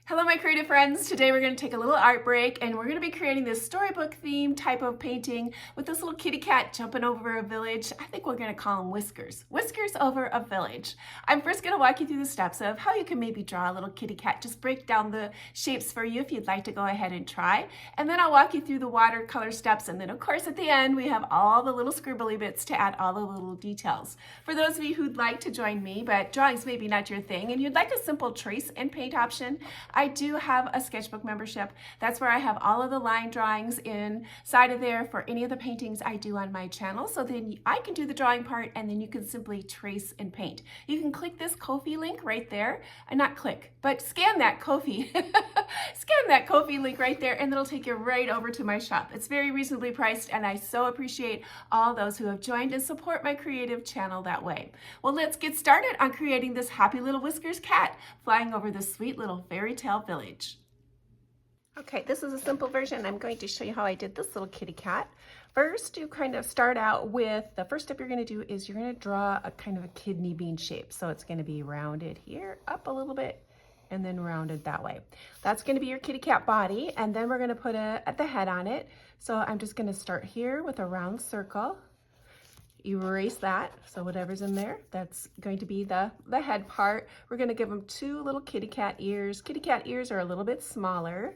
Hello my creative friends. Today we're going to take a little art break and we're going to be creating this storybook theme type of painting with this little kitty cat jumping over a village. I think we're going to call him Whiskers. Whiskers over a village. I'm first going to walk you through the steps of how you can maybe draw a little kitty cat. Just break down the shapes for you if you'd like to go ahead and try. And then I'll walk you through the watercolor steps, and then of course at the end we have all the little scribbly bits to add all the little details. For those of you who'd like to join me, but drawing's maybe not your thing and you'd like a simple trace and paint option, I do have a sketchbook membership. That's where I have all of the line drawings inside of there for any of the paintings I do on my channel. So then I can do the drawing part and then you can simply trace and paint. You can click this Ko-fi link right there, and not click, but scan that Ko-fi. Scan that Ko-fi link right there and it'll take you right over to my shop. It's very reasonably priced and I so appreciate all those who have joined and support my creative channel that way. Well, let's get started on creating this happy little Whiskers cat flying over this sweet little fairy tale village. Okay, this is a simple version. I'm going to show you how I did this little kitty cat. First, you kind of start out with, the first step you're going to do is you're going to draw a kind of a kidney bean shape. So it's going to be rounded here, up a little bit, and then rounded that way. That's going to be your kitty cat body, and then we're going to put the head on it. So I'm just going to start here with a round circle. Erase that, so whatever's in there, that's going to be the head part. We're going to give them two little kitty cat ears. Kitty cat ears are a little bit smaller.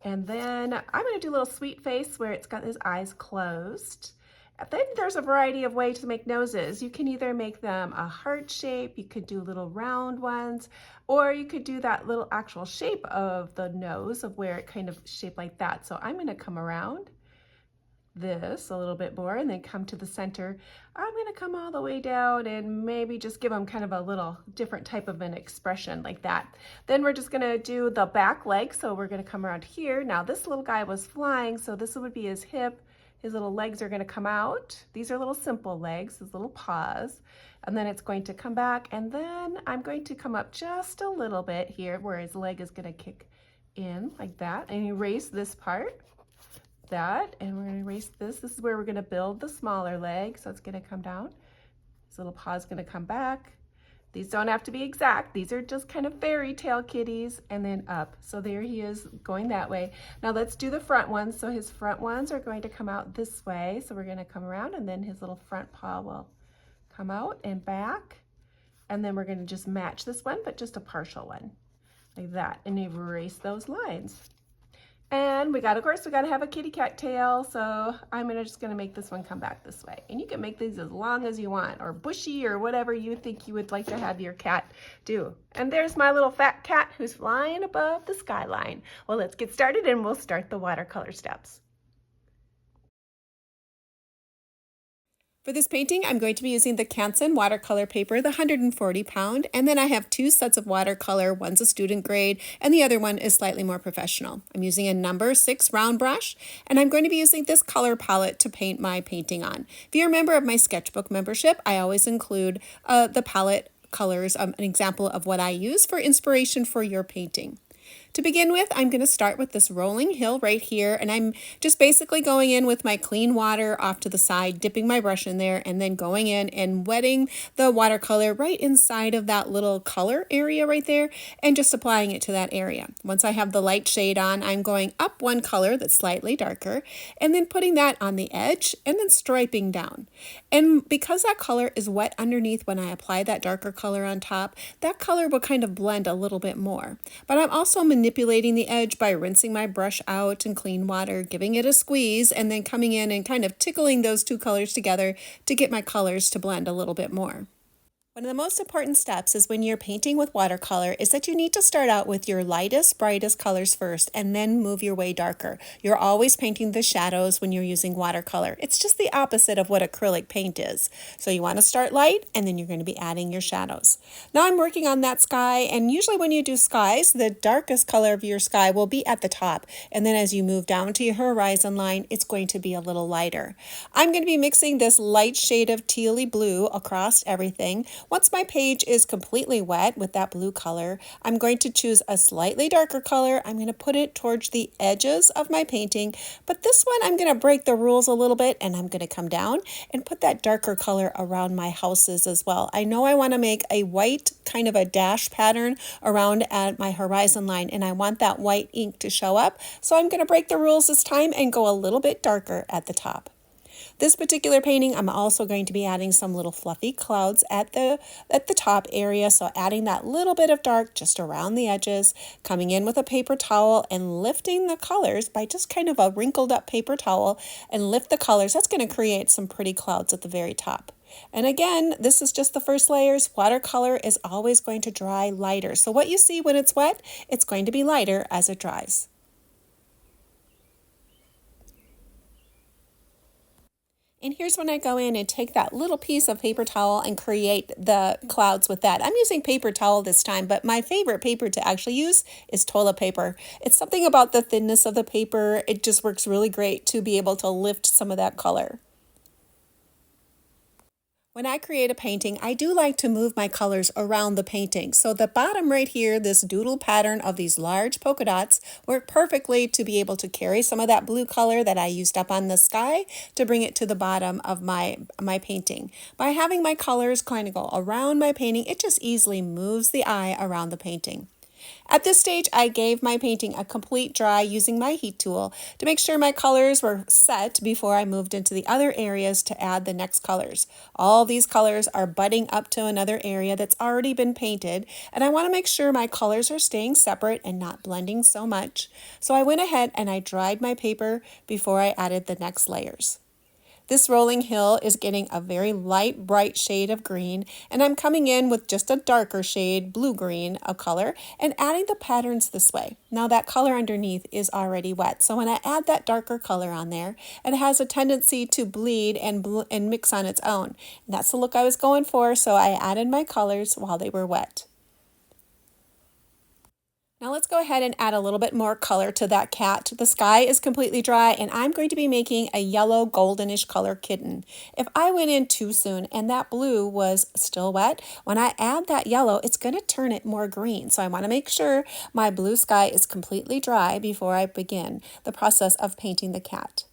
And then I'm going to do a little sweet face where it's got his eyes closed. And then there's a variety of ways to make noses. You can either make them a heart shape, you could do little round ones, or you could do that little actual shape of the nose of where it kind of shaped like that. So I'm going to come around this a little bit more and then come to the center. I'm going to come all the way down and maybe just give them kind of a little different type of an expression like that. Then we're just going to do the back leg. So we're going to come around here. Now this little guy was flying, so this would be his hip. His little legs are going to come out. These are little simple legs, his little paws. And then it's going to come back, and then I'm going to come up just a little bit here where his leg is going to kick in like that and erase this part. That, and we're going to erase this. This is where we're going to build the smaller leg, so it's going to come down. This little paw is going to come back. These don't have to be exact. These are just kind of fairy tale kitties, and then up. So there he is going that way. Now let's do the front ones. So his front ones are going to come out this way. So we're going to come around, and then his little front paw will come out and back. And then we're going to just match this one, but just a partial one like that, and erase those lines. And of course, we got to have a kitty cat tail, so I'm just going to make this one come back this way. And you can make these as long as you want, or bushy, or whatever you think you would like to have your cat do. And there's my little fat cat who's flying above the skyline. Well, let's get started and we'll start the watercolor steps. For this painting, I'm going to be using the Canson watercolor paper, the 140 pound, and then I have two sets of watercolor. One's a student grade, and the other one is slightly more professional. I'm using a number 6 round brush, and I'm going to be using this color palette to paint my painting on. If you're a member of my sketchbook membership, I always include the palette colors, an example of what I use for inspiration for your painting. To begin with, I'm going to start with this rolling hill right here, and I'm just basically going in with my clean water off to the side, dipping my brush in there, and then going in and wetting the watercolor right inside of that little color area right there, and just applying it to that area. Once I have the light shade on, I'm going up one color that's slightly darker, and then putting that on the edge, and then striping down. And because that color is wet underneath when I apply that darker color on top, that color will kind of blend a little bit more. But I'm also manipulating the edge by rinsing my brush out in clean water, giving it a squeeze, and then coming in and kind of tickling those two colors together to get my colors to blend a little bit more. One of the most important steps is when you're painting with watercolor is that you need to start out with your lightest, brightest colors first and then move your way darker. You're always painting the shadows when you're using watercolor. It's just the opposite of what acrylic paint is. So you want to start light and then you're going to be adding your shadows. Now I'm working on that sky, and usually when you do skies, the darkest color of your sky will be at the top, and then as you move down to your horizon line, it's going to be a little lighter. I'm going to be mixing this light shade of tealy blue across everything Once my page is completely wet with that blue color, I'm going to choose a slightly darker color. I'm going to put it towards the edges of my painting, but this one I'm going to break the rules a little bit, and I'm going to come down and put that darker color around my houses as well. I know I want to make a white kind of a dash pattern around at my horizon line, and I want that white ink to show up, so I'm going to break the rules this time and go a little bit darker at the top. This particular painting, I'm also going to be adding some little fluffy clouds at the top area, so adding that little bit of dark just around the edges, coming in with a paper towel and lifting the colors by just kind of a wrinkled up paper towel and lift the colors. That's going to create some pretty clouds at the very top. And again, this is just the first layers. Watercolor is always going to dry lighter. So what you see when it's wet, it's going to be lighter as it dries. And here's when I go in and take that little piece of paper towel and create the clouds with that. I'm using paper towel this time, but my favorite paper to actually use is toilet paper. It's something about the thinness of the paper. It just works really great to be able to lift some of that color. When I create a painting, I do like to move my colors around the painting. So the bottom right here, this doodle pattern of these large polka dots work perfectly to be able to carry some of that blue color that I used up on the sky to bring it to the bottom of my painting. By having my colors kind of go around my painting, it just easily moves the eye around the painting. At this stage, I gave my painting a complete dry using my heat tool to make sure my colors were set before I moved into the other areas to add the next colors. All these colors are butting up to another area that's already been painted, and I want to make sure my colors are staying separate and not blending so much. So I went ahead and I dried my paper before I added the next layers. This rolling hill is getting a very light, bright shade of green, and I'm coming in with just a darker shade, blue-green of color, and adding the patterns this way. Now that color underneath is already wet, so when I add that darker color on there, it has a tendency to bleed and mix on its own. And that's the look I was going for, so I added my colors while they were wet. Now let's go ahead and add a little bit more color to that cat. The sky is completely dry, and I'm going to be making a yellow goldenish color kitten. If I went in too soon and that blue was still wet, when I add that yellow, it's going to turn it more green. So I want to make sure my blue sky is completely dry before I begin the process of painting the cat.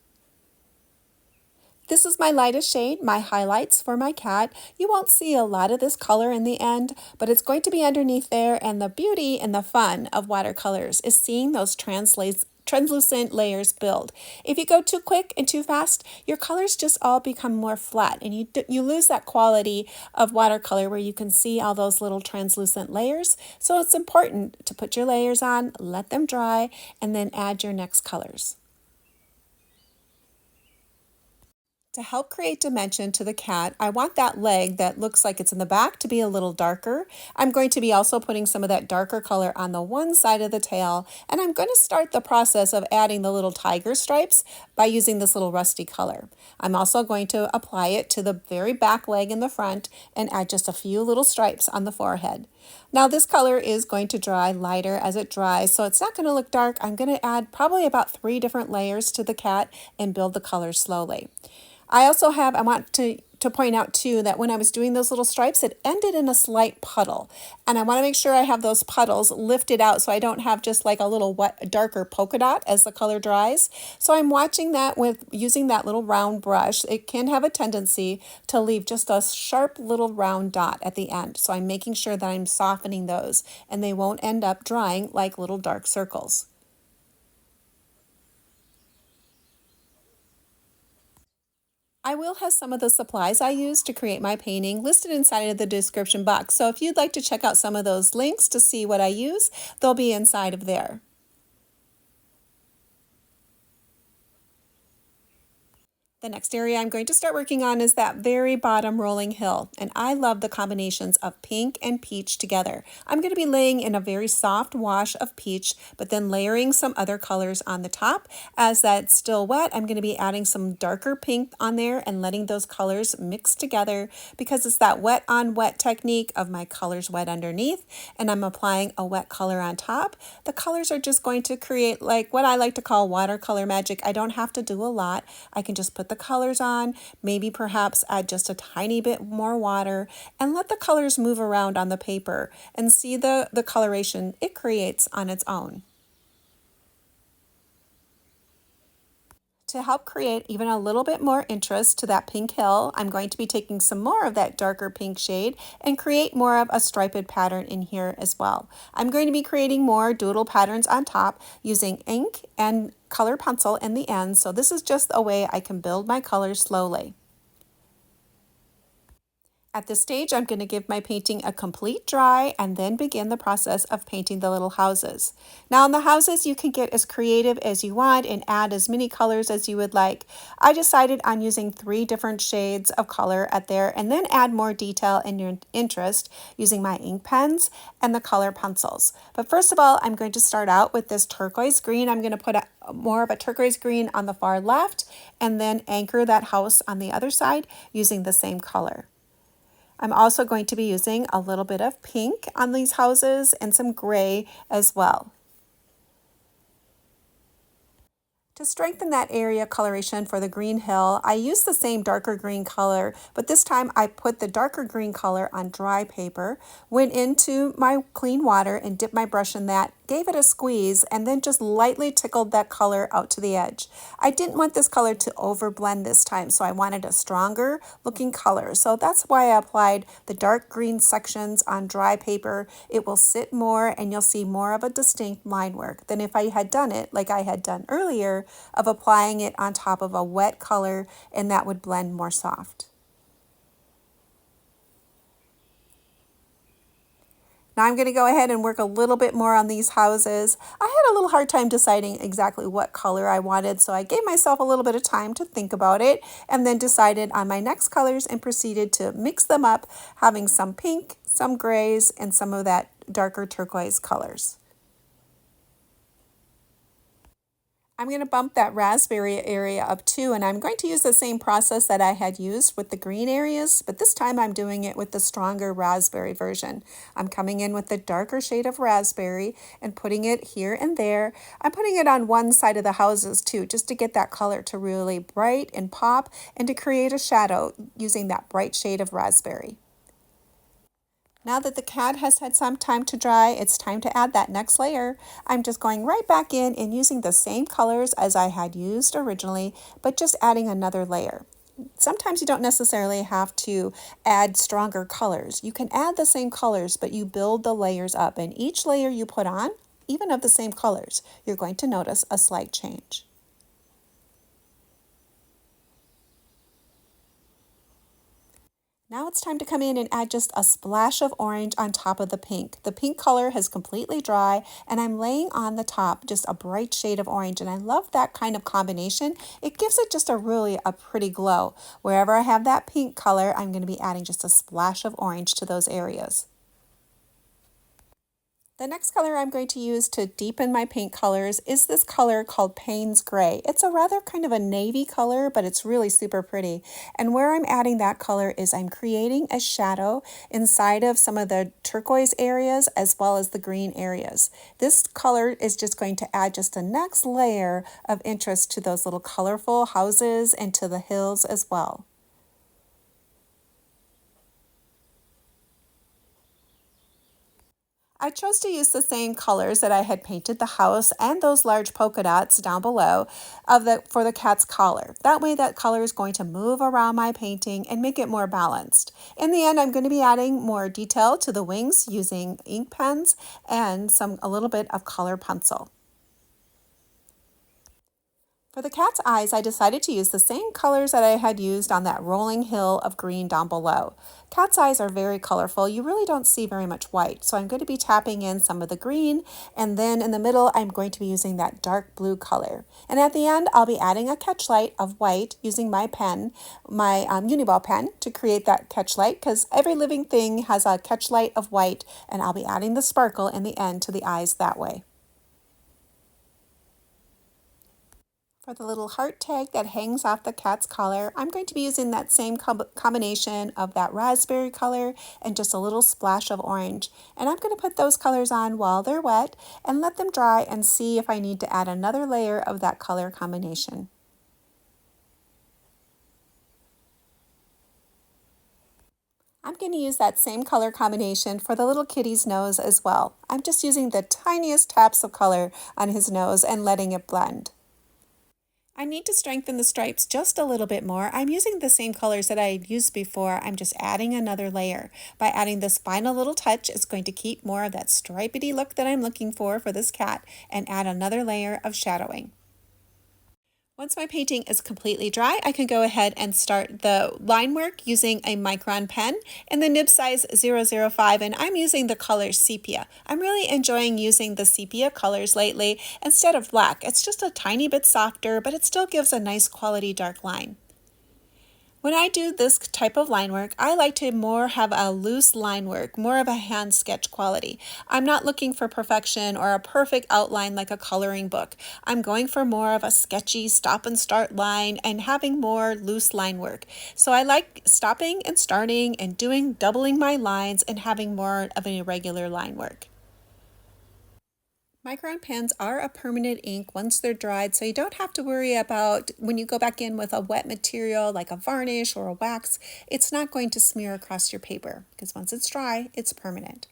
This is my lightest shade, my highlights for my cat. You won't see a lot of this color in the end, but it's going to be underneath there, and the beauty and the fun of watercolors is seeing those translucent layers build. If you go too quick and too fast, your colors just all become more flat, and you lose that quality of watercolor where you can see all those little translucent layers. So it's important to put your layers on, let them dry, and then add your next colors. To help create dimension to the cat, I want that leg that looks like it's in the back to be a little darker. I'm going to be also putting some of that darker color on the one side of the tail, and I'm going to start the process of adding the little tiger stripes by using this little rusty color. I'm also going to apply it to the very back leg in the front and add just a few little stripes on the forehead. Now this color is going to dry lighter as it dries, so it's not going to look dark. I'm going to add probably about 3 different layers to the cat and build the colors slowly. I want to point out too that when I was doing those little stripes, it ended in a slight puddle. And I want to make sure I have those puddles lifted out so I don't have just like a little wet, darker polka dot as the color dries. So I'm watching that with using that little round brush. It can have a tendency to leave just a sharp little round dot at the end. So I'm making sure that I'm softening those and they won't end up drying like little dark circles. I will have some of the supplies I used to create my painting listed inside of the description box. So if you'd like to check out some of those links to see what I use, they'll be inside of there. The next area I'm going to start working on is that very bottom rolling hill, and I love the combinations of pink and peach together. I'm going to be laying in a very soft wash of peach, but then layering some other colors on the top. As that's still wet, I'm going to be adding some darker pink on there and letting those colors mix together because it's that wet on wet technique of my colors wet underneath, and I'm applying a wet color on top. The colors are just going to create like what I like to call watercolor magic. I don't have to do a lot. I can just put the the colors on, maybe perhaps add just a tiny bit more water, and let the colors move around on the paper and see the coloration it creates on its own. To help create even a little bit more interest to that pink hill, I'm going to be taking some more of that darker pink shade and create more of a striped pattern in here as well. I'm going to be creating more doodle patterns on top using ink and color pencil in the end, so this is just a way I can build my colors slowly. At this stage, I'm going to give my painting a complete dry and then begin the process of painting the little houses. Now in the houses, you can get as creative as you want and add as many colors as you would like. I decided on using 3 different shades of color at there and then add more detail and your interest using my ink pens and the color pencils. But first of all, I'm going to start out with this turquoise green. I'm going to put more of a turquoise green on the far left and then anchor that house on the other side using the same color. I'm also going to be using a little bit of pink on these houses and some gray as well. To strengthen that area coloration for the green hill, I used the same darker green color, but this time I put the darker green color on dry paper, went into my clean water and dipped my brush in that, gave it a squeeze, and then just lightly tickled that color out to the edge. I didn't want this color to overblend this time, so I wanted a stronger looking color. So that's why I applied the dark green sections on dry paper. It will sit more and you'll see more of a distinct line work than if I had done it like I had done earlier of applying it on top of a wet color, and that would blend more soft. Now I'm going to go ahead and work a little bit more on these houses. I had a little hard time deciding exactly what color I wanted, so I gave myself a little bit of time to think about it and then decided on my next colors and proceeded to mix them up, having some pink, some grays, and some of that darker turquoise colors. I'm going to bump that raspberry area up too, and I'm going to use the same process that I had used with the green areas, but this time I'm doing it with the stronger raspberry version. I'm coming in with the darker shade of raspberry and putting it here and there. I'm putting it on one side of the houses too, just to get that color to really bright and pop and to create a shadow using that bright shade of raspberry. Now that the cat has had some time to dry, it's time to add that next layer. I'm just going right back in and using the same colors as I had used originally, but just adding another layer. Sometimes you don't necessarily have to add stronger colors. You can add the same colors, but you build the layers up, and each layer you put on, even of the same colors, you're going to notice a slight change. Now it's time to come in and add just a splash of orange on top of the pink. The pink color has completely dry and I'm laying on the top just a bright shade of orange, and I love that kind of combination. It gives it just a pretty glow. Wherever I have that pink color, I'm going to be adding just a splash of orange to those areas. The next color I'm going to use to deepen my paint colors is this color called Payne's Gray. It's a rather kind of a navy color, but it's really super pretty. And where I'm adding that color is I'm creating a shadow inside of some of the turquoise areas as well as the green areas. This color is just going to add just a next layer of interest to those little colorful houses and to the hills as well. I chose to use the same colors that I had painted the house and those large polka dots down below for the cat's collar. That way that color is going to move around my painting and make it more balanced. In the end, I'm going to be adding more detail to the wings using ink pens and a little bit of color pencil. For the cat's eyes, I decided to use the same colors that I had used on that rolling hill of green down below. Cat's eyes are very colorful. You really don't see very much white, so I'm going to be tapping in some of the green, and then in the middle, I'm going to be using that dark blue color. And at the end, I'll be adding a catch light of white using my pen, my Uniball pen, to create that catch light, because every living thing has a catch light of white, and I'll be adding the sparkle in the end to the eyes that way. For the little heart tag that hangs off the cat's collar, I'm going to be using that same combination of that raspberry color and just a little splash of orange. And I'm going to put those colors on while they're wet and let them dry and see if I need to add another layer of that color combination. I'm going to use that same color combination for the little kitty's nose as well. I'm just using the tiniest taps of color on his nose and letting it blend. I need to strengthen the stripes just a little bit more. I'm using the same colors that I used before. I'm just adding another layer. By adding this final little touch, it's going to keep more of that stripedy look that I'm looking for this cat and add another layer of shadowing. Once my painting is completely dry, I can go ahead and start the line work using a micron pen in the nib size 005, and I'm using the color sepia. I'm really enjoying using the sepia colors lately instead of black. It's just a tiny bit softer, but it still gives a nice quality dark line. When I do this type of line work, I like to more have a loose line work, more of a hand sketch quality. I'm not looking for perfection or a perfect outline like a coloring book. I'm going for more of a sketchy stop and start line and having more loose line work. So I like stopping and starting and doubling my lines and having more of an irregular line work. Micron pens are a permanent ink once they're dried, so you don't have to worry about when you go back in with a wet material like a varnish or a wax, it's not going to smear across your paper because once it's dry, it's permanent.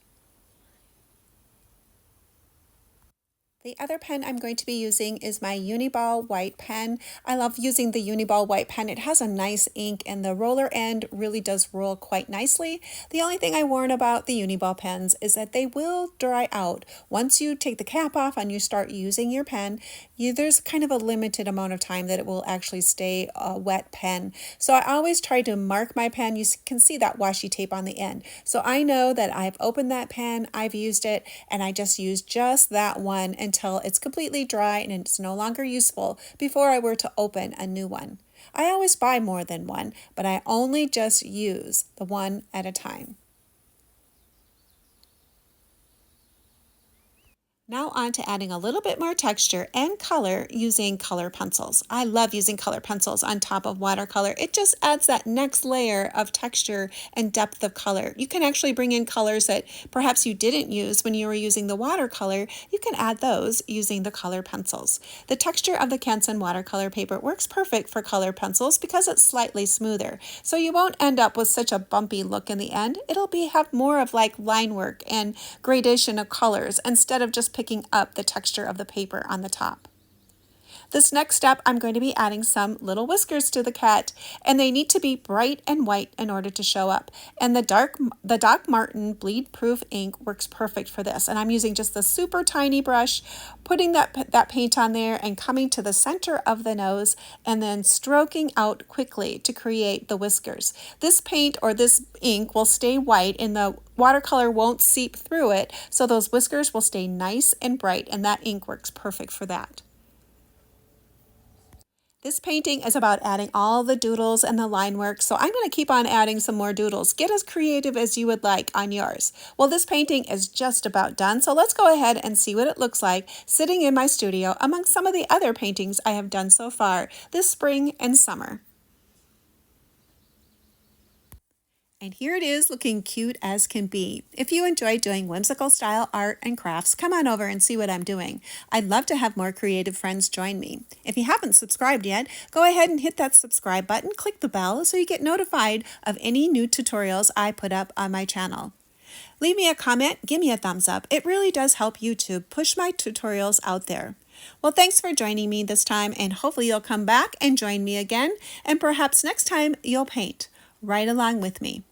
The other pen I'm going to be using is my Uniball white pen. I love using the Uniball white pen. It has a nice ink and the roller end really does roll quite nicely. The only thing I warn about the Uniball pens is that they will dry out. Once you take the cap off and you start using your pen, there's kind of a limited amount of time that it will actually stay a wet pen. So I always try to mark my pen. You can see that washi tape on the end. So I know that I've opened that pen, I've used it, and I just use just that one until it's completely dry and it's no longer useful before I were to open a new one. I always buy more than one, but I only just use the one at a time. Now on to adding a little bit more texture and color using color pencils. I love using color pencils on top of watercolor. It just adds that next layer of texture and depth of color. You can actually bring in colors that perhaps you didn't use when you were using the watercolor. You can add those using the color pencils. The texture of the Canson watercolor paper works perfect for color pencils because it's slightly smoother. So you won't end up with such a bumpy look in the end. It'll have more of like line work and gradation of colors instead of just picking up the texture of the paper on the top. This next step, I'm going to be adding some little whiskers to the cat, and they need to be bright and white in order to show up. And the Doc Martin bleed proof ink works perfect for this. And I'm using just the super tiny brush, putting that paint on there and coming to the center of the nose and then stroking out quickly to create the whiskers. This paint or this ink will stay white and the watercolor won't seep through it, so those whiskers will stay nice and bright, and that ink works perfect for that. This painting is about adding all the doodles and the line work, so I'm going to keep on adding some more doodles. Get as creative as you would like on yours. Well, this painting is just about done, so let's go ahead and see what it looks like sitting in my studio among some of the other paintings I have done so far this spring and summer. And here it is looking cute as can be. If you enjoy doing whimsical style art and crafts, come on over and see what I'm doing. I'd love to have more creative friends join me. If you haven't subscribed yet, go ahead and hit that subscribe button, click the bell so you get notified of any new tutorials I put up on my channel. Leave me a comment, give me a thumbs up. It really does help YouTube push my tutorials out there. Well, thanks for joining me this time, and hopefully you'll come back and join me again, and perhaps next time you'll paint right along with me.